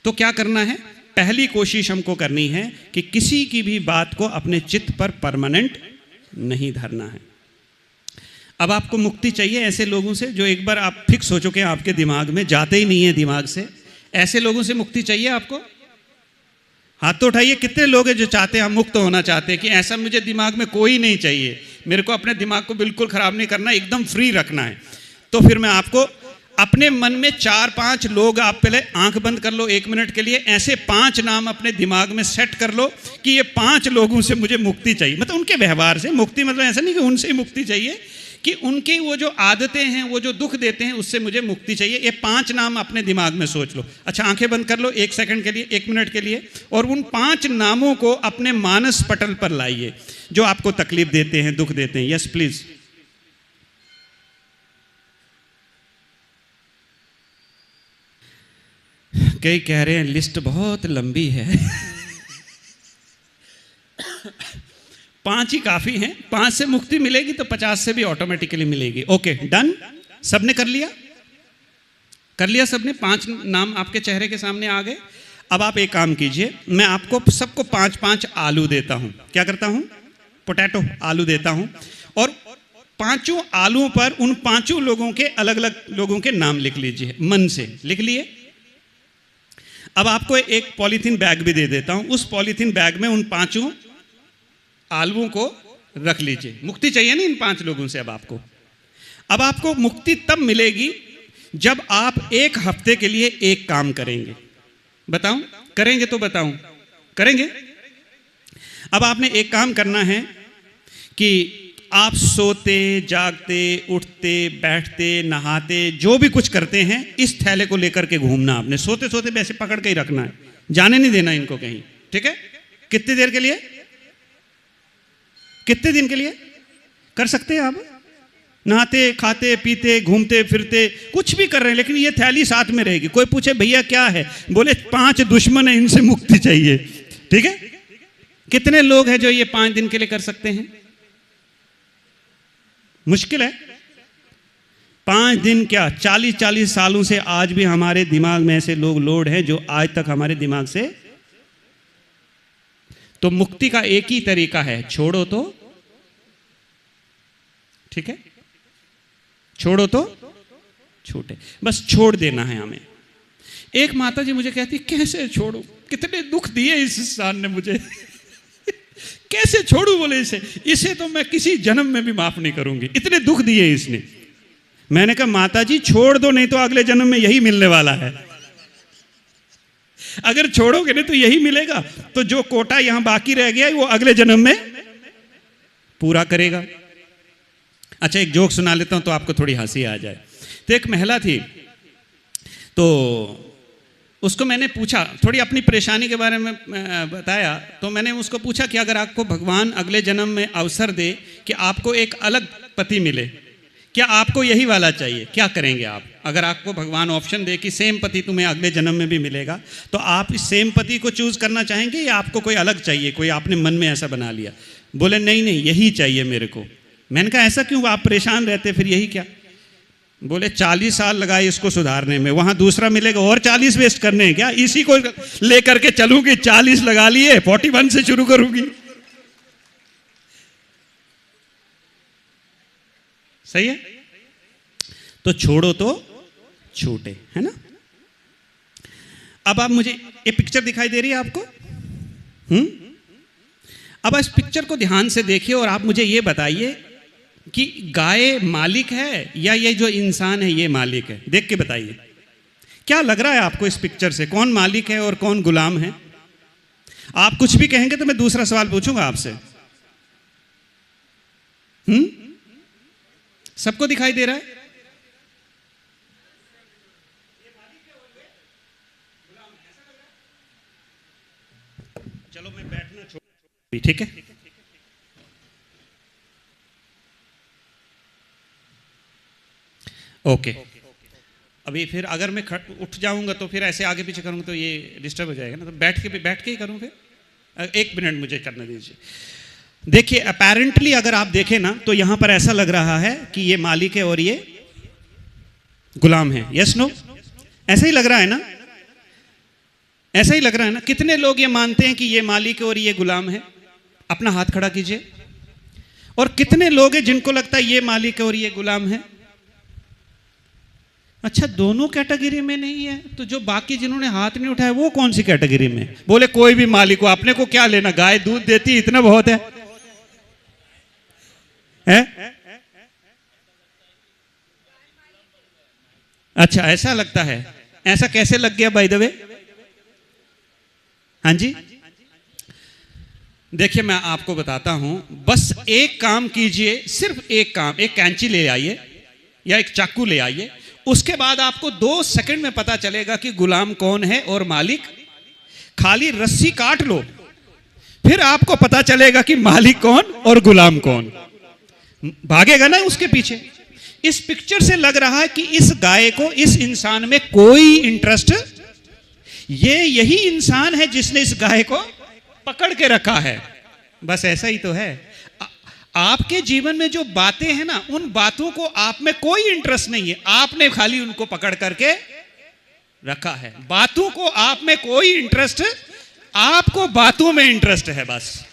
तो क्या करना है, पहली कोशिश हमको करनी है कि किसी की भी बात को अपने चित्त पर परमानेंट नहीं धरना है। अब आपको मुक्ति चाहिए ऐसे लोगों से जो एक बार आप फिक्स हो चुके हैं, आपके दिमाग में जाते ही नहीं है दिमाग से। ऐसे लोगों से मुक्ति चाहिए आपको? हाथ तो उठाइए, कितने लोग हैं जो चाहते हैं, हम मुक्त होना चाहते हैं कि ऐसा मुझे दिमाग में कोई नहीं चाहिए, मेरे को अपने दिमाग को बिल्कुल खराब नहीं करना, एकदम फ्री रखना है। तो फिर मैं आपको अपने मन में 4-5 लोग, आप पहले आंख बंद कर लो 1 मिनट के लिए, ऐसे 5 नाम अपने दिमाग में सेट कर लो कि ये 5 लोगों से मुझे मुक्ति चाहिए। मतलब उनके व्यवहार से मुक्ति, मतलब ऐसा नहीं कि उनसे ही मुक्ति चाहिए, कि उनकी वो जो आदतें हैं, वो जो दुख देते हैं, उससे मुझे मुक्ति चाहिए। ये 5 नाम अपने दिमाग में सोच लो। अच्छा, आंखें बंद कर लो 1 सेकंड के लिए, 1 मिनट के लिए, और उन 5 नामों को अपने मानस पटल पर लाइए जो आपको तकलीफ देते हैं, दुख देते हैं। Yes please. कई कह रहे हैं लिस्ट बहुत लंबी है 5 ही काफी हैं, 5 से मुक्ति मिलेगी तो 50 से भी ऑटोमेटिकली मिलेगी। Okay, done. सबने कर लिया? कर लिया सबने? 5 नाम आपके चेहरे के सामने आ गए। अब आप एक काम कीजिए, मैं आपको सबको 5-5 आलू देता हूं। क्या करता हूं? पोटैटो, आलू देता हूं, और 5 आलू पर उन 5 लोगों के अलग अलग लोगों के नाम लिख लीजिए, मन से लिख लिए। अब आपको एक पॉलीथीन बैग भी दे देता हूं, उस पॉलीथीन बैग में उन 5 आलुओं को रख लीजिए। मुक्ति चाहिए ना इन 5 लोगों से। अब आपको मुक्ति तब मिलेगी जब आप 1 हफ्ते के लिए एक काम करेंगे। बताऊं? करेंगे तो बताऊं? करेंगे? अब आपने एक काम करना है कि आप सोते, जागते, उठते, बैठते, नहाते, जो भी कुछ करते हैं, इस थैले को लेकर के घूमना। आपने सोते सोते वैसे पकड़ के ही रखना है, जाने नहीं देना इनको कहीं। ठीक है? कितनी देर के लिए? कितने दिन के लिए कर सकते हैं आप? नहाते, खाते, पीते, घूमते फिरते, कुछ भी कर रहे हैं, लेकिन ये थैली साथ में रहेगी। कोई पूछे भैया क्या है, बोले 5 दुश्मन है, इनसे मुक्ति चाहिए। ठीक है? कितने लोग हैं जो ये 5 दिन के लिए कर सकते हैं? मुश्किल है। 5 दिन क्या, 40-40 सालों से आज भी हमारे दिमाग में ऐसे लोग लोड हैं जो आज तक हमारे दिमाग से। तो मुक्ति का एक ही तरीका है, छोड़ो तो। ठीक है? छोड़ो तो छूटे, बस छोड़ देना है हमें। एक माता जी मुझे कहती, कैसे छोड़ू, कितने दुख दिए इस इंसान ने मुझे कैसे छोड़ू? बोले इसे तो मैं किसी जन्म में भी माफ नहीं करूंगी, इतने दुख दिए इसने। मैंने कहा माता जी छोड़ दो, नहीं तो अगले जन्म में यही मिलने वाला है। अगर छोड़ोगे नहीं तो यही मिलेगा, तो जो कोटा यहां बाकी रह गया वो अगले जन्म में पूरा करेगा। अच्छा, एक जोक सुना लेता हूं तो आपको थोड़ी हंसी आ जाए। तो एक महिला थी, तो उसको मैंने पूछा, थोड़ी अपनी परेशानी के बारे में बताया, तो मैंने उसको पूछा कि अगर आपको भगवान अगले जन्म में अवसर दे कि आपको एक अलग पति मिले, क्या आपको यही वाला चाहिए? क्या करेंगे आप? अगर आपको भगवान ऑप्शन दे कि सेम पति तुम्हें अगले जन्म में भी मिलेगा, तो आप इस सेम पति को चूज करना चाहेंगे या आपको कोई अलग चाहिए? कोई आपने मन में ऐसा बना लिया? बोले नहीं नहीं, यही चाहिए मेरे को। मैंने कहा ऐसा क्यों, आप परेशान रहते फिर यही क्या? बोले 40 साल लगाए इसको सुधारने में, वहां दूसरा मिलेगा और 40 वेस्ट करने हैं क्या? इसी को लेकर के चलूंगी, 40 लगा लिए, 41 से शुरू करूंगी। सही है? तो छोड़ो तो छूटे, है ना? अब आप मुझे ये पिक्चर दिखाई दे रही है आपको? अब इस पिक्चर को ध्यान से देखिए और आप मुझे ये बताइए कि गाय मालिक है या ये जो इंसान है ये मालिक है? देख के बताइए, क्या लग रहा है आपको इस पिक्चर से, कौन मालिक है और कौन गुलाम है? आप कुछ भी कहेंगे तो मैं दूसरा सवाल पूछूंगा आपसे। सबको दिखाई दे रहा है? चलो मैं बैठना छोड़, ठीक है? ओके। अभी फिर अगर मैं उठ जाऊंगा तो फिर ऐसे आगे पीछे करूंगा तो ये डिस्टर्ब हो जाएगा ना, तो बैठ के ही करूं। फिर 1 मिनट मुझे करने दीजिए। देखिए, अपेरेंटली अगर आप देखें ना तो यहां पर ऐसा लग रहा है कि ये मालिक है और ये गुलाम है। Yes no? ऐसा ही लग रहा है ना? ऐसा ही लग रहा है ना? कितने लोग ये मानते हैं कि ये मालिक है और ये गुलाम है? अपना हाथ खड़ा कीजिए। और कितने लोग हैं जिनको लगता है ये मालिक है और ये गुलाम है? अच्छा, दोनों कैटेगरी में नहीं है तो जो बाकी जिन्होंने हाथ नहीं उठाया वो कौन सी कैटेगरी में? बोले कोई भी मालिक हो, अपने को क्या लेना, गाय दूध देती इतना बहुत है, है? अच्छा, ऐसा लगता है। ऐसा कैसे लग गया बाय द वे? हाँ जी, देखिए मैं आपको बताता हूं, बस एक काम कीजिए, सिर्फ एक काम, एक कैंची ले आइए या एक चाकू ले आइए, उसके बाद आपको 2 सेकंड में पता चलेगा कि गुलाम कौन है और मालिक। खाली रस्सी काट लो, फिर आपको पता चलेगा कि मालिक कौन और गुलाम कौन। भागेगा ना उसके पीछे। इस पिक्चर से लग रहा है कि इस गाय को, इस इंसान में कोई इंटरेस्ट, यही इंसान है जिसने इस गाय को पकड़ के रखा है। बस ऐसा ही तो है। आपके जीवन में जो बातें हैं ना, उन बातों को आप में कोई इंटरेस्ट नहीं है, आपने खाली उनको पकड़ करके रखा है। बातों को आप में कोई इंटरेस्ट, आपको बातों में इंटरेस्ट है बस।